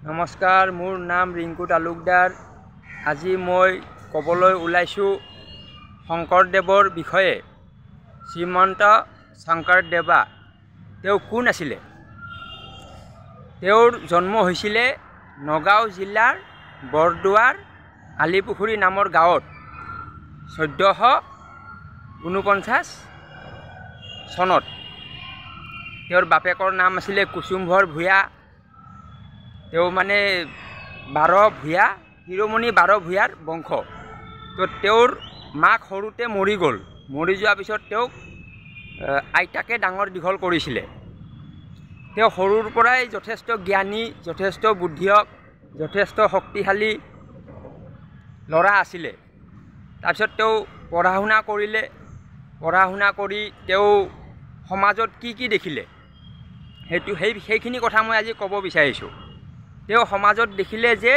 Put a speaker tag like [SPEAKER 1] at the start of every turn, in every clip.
[SPEAKER 1] নমস্কাৰ, মোৰ নাম ৰিংকু তালুকদাৰ। আজি মই ক'বলৈ ওলাইছোঁ শংকৰদেৱৰ বিষয়ে। শ্ৰীমন্ত শংকৰদেৱা তেওঁ কোন আছিলে? তেওঁৰ জন্ম হৈছিলে নগাঁও জিলাৰ বৰদোৱাৰ আলিপুখুৰী নামৰ গাঁৱত 1449 চনত। তেওঁৰ বাপেকৰ নাম আছিলে কুসুম্বৰ ভূঞা। তেওঁ মানে 12 ভূঞা, শিৰোমণি 12 ভূঞাৰ বংশ। তো তেওঁৰ মাক সৰুতে মৰি গ'ল। মৰি যোৱাৰ পিছত তেওঁক আইতাকে ডাঙৰ দীঘল কৰিছিলে। তেওঁ সৰুৰ পৰাই যথেষ্ট জ্ঞানী, যথেষ্ট বুদ্ধিয়ক, যথেষ্ট শক্তিশালী ল'ৰা আছিলে। তাৰপিছত তেওঁ পঢ়া শুনা কৰিলে। পঢ়া শুনা কৰি তেওঁ সমাজত কি দেখিলে সেইখিনি কথা মই আজি ক'ব বিচাৰিছোঁ। তেওঁ সমাজত দেখিলে যে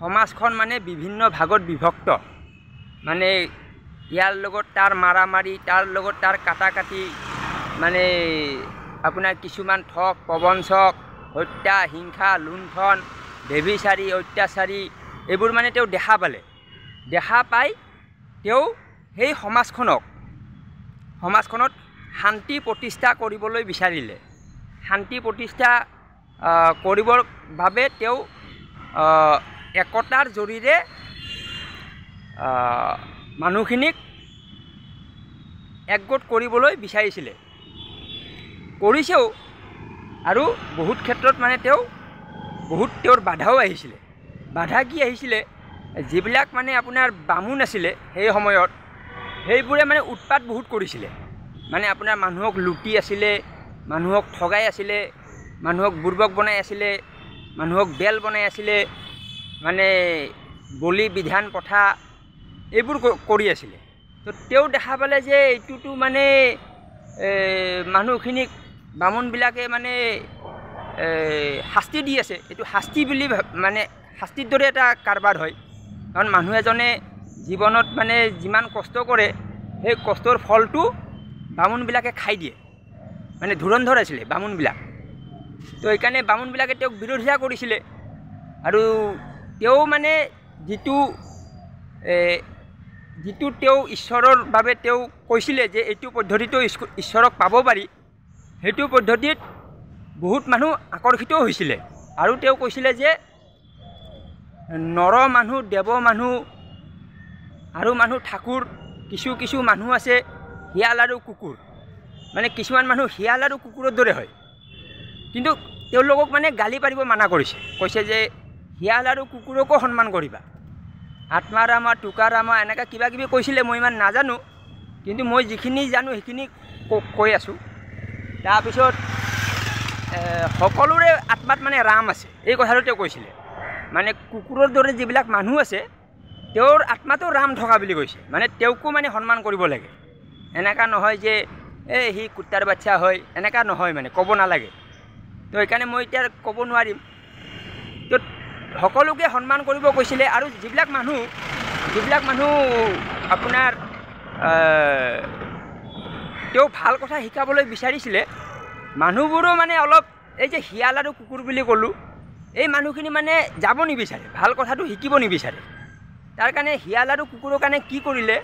[SPEAKER 1] সমাজখন মানে বিভিন্ন ভাগত বিভক্ত। মানে ইয়াৰ লগত তাৰ মাৰামাৰি, তাৰ লগত তাৰ কাটাকাটি, মানে আপোনাৰ কিছুমান ঠগ প্ৰবঞ্চক, হত্যা, হিংসা, লুণ্ঠন, বেবিচাৰী, অত্যাচাৰী এইবোৰ মানে তেওঁ দেখা পালে। দেখা পাই তেওঁ সেই সমাজখনত শান্তি প্ৰতিষ্ঠা কৰিবলৈ বিচাৰিলে। শান্তি প্ৰতিষ্ঠা কৰিবৰ বাবে তেওঁ একতাৰ জৰিয়তে মানুহখিনিক একগোট কৰিবলৈ বিচাৰিছিলে। কৰিছেও, আৰু বহুত ক্ষেত্ৰত মানে তেওঁৰ বাধাও আহিছিলে। বাধা কি আহিছিলে? যিবিলাক মানে আপোনাৰ বামুণ আছিলে সেই সময়ত, সেইবোৰে মানে উৎপাত বহুত কৰিছিলে। মানে আপোনাৰ মানুহক লুটি আছিলে, মানুহক ঠগাই আছিলে, মানুহক বুৰ্বক বনাই আছিলে, মানুহক বেল বনাই আছিলে, মানে বলি বিধান প্ৰথা এইবোৰ কৰি আছিলে। তো তেওঁ দেখা পালে যে এইটোতো মানে মানুহখিনিক বামুণবিলাকে মানে শাস্তি দি আছে। এইটো শাস্তি বুলি মানে শাস্তিৰ দৰে এটা কাৰবাৰ হয়। কাৰণ মানুহ এজনে জীৱনত মানে যিমান কষ্ট কৰে সেই কষ্টৰ ফলটো বামুণবিলাকে খাই দিয়ে। মানে ধুৰন্ধৰ আছিলে বামুণবিলাক। তো সেইকাৰণে বামুণবিলাকে তেওঁক বিৰোধিতা কৰিছিলে। আৰু তেওঁ মানে যিটো তেওঁ ঈশ্বৰৰ বাবে তেওঁ কৈছিলে যে এইটো পদ্ধতিটো ঈশ্বৰক পাব পাৰি, সেইটো পদ্ধতিত বহুত মানুহ আকৰ্ষিতও হৈছিলে। আৰু তেওঁ কৈছিলে যে নৰ মানুহ, দেৱ মানুহ আৰু মানুহ ঠাকুৰ, কিছু মানুহ আছে শিয়াল আৰু কুকুৰ। মানে কিছুমান মানুহ শিয়াল আৰু কুকুৰৰ দৰে হয়। কিন্তু তেওঁলোকক মানে গালি পাৰিব মানা কৰিছে। কৈছে যে শিয়াল আৰু কুকুৰকো সন্মান কৰিবা। আত্মাৰামা, টুকাৰামা এনেকৈ কিবা কিবি কৈছিলে, মই ইমান নাজানো। কিন্তু মই যিখিনি জানো সেইখিনি কৈ আছোঁ। তাৰপিছত সকলোৰে আত্মাত মানে ৰাম আছে, এই কথাটো তেওঁ কৈছিলে। মানে কুকুৰৰ দৰে যিবিলাক মানুহ আছে তেওঁৰ আত্মাটো ৰাম থকা বুলি কৈছে। মানে তেওঁকো মানে সন্মান কৰিব লাগে। এনেকুৱা নহয় যে সি কুত্তাৰ বাচ্চা হয়, এনেকুৱা নহয়, মানে ক'ব নালাগে। তো সেইকাৰণে মই এতিয়া ক'ব নোৱাৰিম। তো সকলোকে সন্মান কৰিব কৈছিলে। আৰু যিবিলাক মানুহ আপোনাৰ তেওঁ ভাল কথা শিকাবলৈ বিচাৰিছিলে, মানুহবোৰো মানে অলপ এই যে শিয়াল আৰু কুকুৰ বুলি ক'লোঁ, এই মানুহখিনি মানে যাব নিবিচাৰে, ভাল কথাটো শিকিব নিবিচাৰে। তাৰ কাৰণে শিয়াল আৰু কুকুৰৰ কাৰণে কি কৰিলে,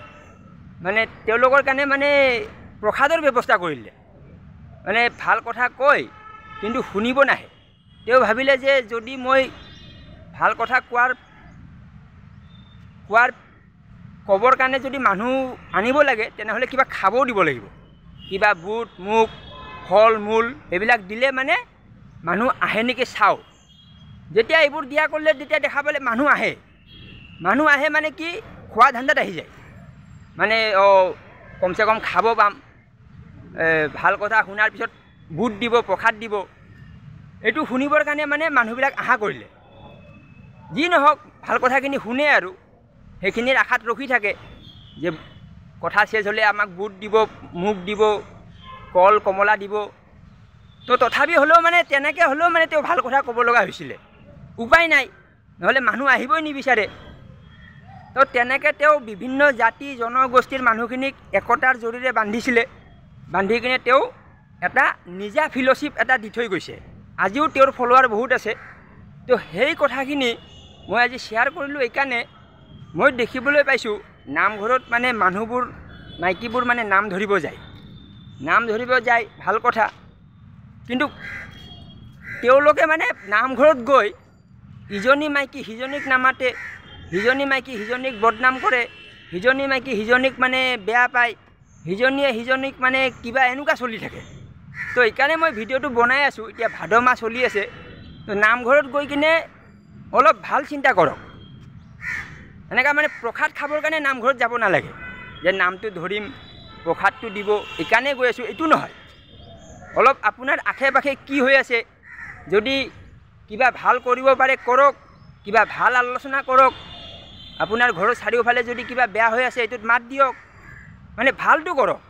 [SPEAKER 1] মানে তেওঁলোকৰ কাৰণে মানে প্ৰসাদৰ ব্যৱস্থা কৰিলে। মানে ভাল কথা কয় কিন্তু শুনিব নাহে। তেওঁ ভাবিলে যে যদি মই ভাল কথা ক'বৰ কাৰণে যদি মানুহ আনিব লাগে, তেনেহ'লে কিবা খাবও দিব লাগিব। কিবা বুট মুগ ফল মূল এইবিলাক দিলে মানে মানুহ আহে নেকি চাওঁ। যেতিয়া এইবোৰ দিয়া কৰিলে, তেতিয়া দেখা পালে মানুহ আহে মানে কি খোৱা ধান্দাত আহি যায়। মানে কমচে কম খাব পাম, ভাল কথা শুনাৰ পিছত বুট দিব, প্ৰসাদ দিব, এইটো শুনিবৰ কাৰণে মানে মানুহবিলাক আশা কৰিলে। যি নহওক ভাল কথাখিনি শুনে আৰু সেইখিনিৰ আশাত ৰখি থাকে যে কথা শেষ হ'লে আমাক বুট দিব, মুগ দিব, কল কমলা দিব। তো তথাপি হ'লেও মানে তেনেকৈ হ'লেও মানে তেওঁ ভাল কথা ক'ব লগা হৈছিলে। উপায় নাই, নহ'লে মানুহ আহিবই নিবিচাৰে। তো তেনেকৈ তেওঁ বিভিন্ন জাতি জনগোষ্ঠীৰ মানুহখিনিক একতাৰ জৰিয়তে বান্ধিছিলে। বান্ধি কিনে তেওঁ এটা নিজা ফিল'চিপ এটা দি থৈ গৈছে। আজিও তেওঁৰ ফলোৱাৰ বহুত আছে। তো সেই কথাখিনি মই আজি শ্বেয়াৰ কৰিলোঁ এইকাৰণে মই দেখিবলৈ পাইছোঁ নামঘৰত মানে মানুহবোৰ মাইকীবোৰ মানে নাম ধৰিব যায় ভাল কথা, কিন্তু তেওঁলোকে মানে নামঘৰত গৈ ইজনী মাইকী সিজনীক নামাতে, সিজনী মাইকী সিজনীক বদনাম কৰে, সিজনী মাইকী সিজনীক মানে বেয়া পায়, সিজনীয়ে সিজনীক মানে কিবা এনেকুৱা চলি থাকে। তো এইকাৰণে মই ভিডিঅ'টো বনাই আছোঁ। এতিয়া ভাদ মাহ চলি আছে, তো নামঘৰত গৈ কিনে অলপ ভাল চিন্তা কৰক। এনেকুৱা মানে প্ৰসাদ খাবৰ কাৰণে নামঘৰত যাব নালাগে, যে নামটো ধৰিম প্ৰসাদটো দিব এইকাৰণে গৈ আছোঁ, এইটো নহয়। অলপ আপোনাৰ আশে পাশে কি হৈ আছে, যদি কিবা ভাল কৰিব পাৰে কৰক, কিবা ভাল আলোচনা কৰক। আপোনাৰ ঘৰৰ চাৰিওফালে যদি কিবা বেয়া হৈ আছে এইটোত মাত দিয়ক, মানে ভালটো কৰক।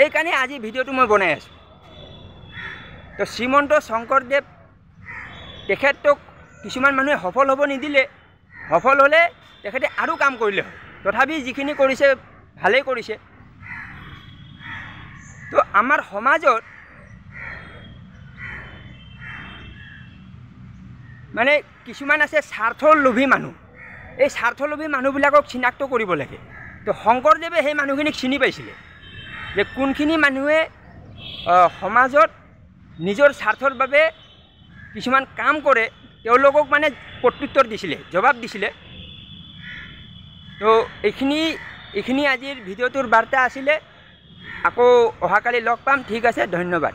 [SPEAKER 1] এইকাৰণে আজি ভিডিঅ'টো মই বনাই আছোঁ। তো শ্ৰীমন্ত শংকৰদেৱ তেখেতক কিছুমান মানুহে সফল হ'ব নিদিলে, সফল হ'লে তেখেতে আৰু কাম কৰিলে হয়। তথাপি যিখিনি কৰিছে ভালেই কৰিছে। তো আমাৰ সমাজত মানে কিছুমান আছে স্বাৰ্থৰ লোভী মানুহ। এই স্বাৰ্থলোভী মানুহবিলাকক চিনাক্ত কৰিব লাগে। তো শংকৰদেৱে সেই মানুহখিনিক চিনি পাইছিলে, যে কোনখিনি মানুহে সমাজত নিজৰ স্বাৰ্থৰ বাবে কিছুমান কাম কৰে, তেওঁলোকক মানে প্ৰত্যুত্তৰ দিছিলে, জবাব দিছিলে। তো এইখিনি আজিৰ ভিডিঅ'টোৰ বাৰ্তা আছিলে। আকৌ অহাকালি লগ পাম। ঠিক আছে, ধন্যবাদ।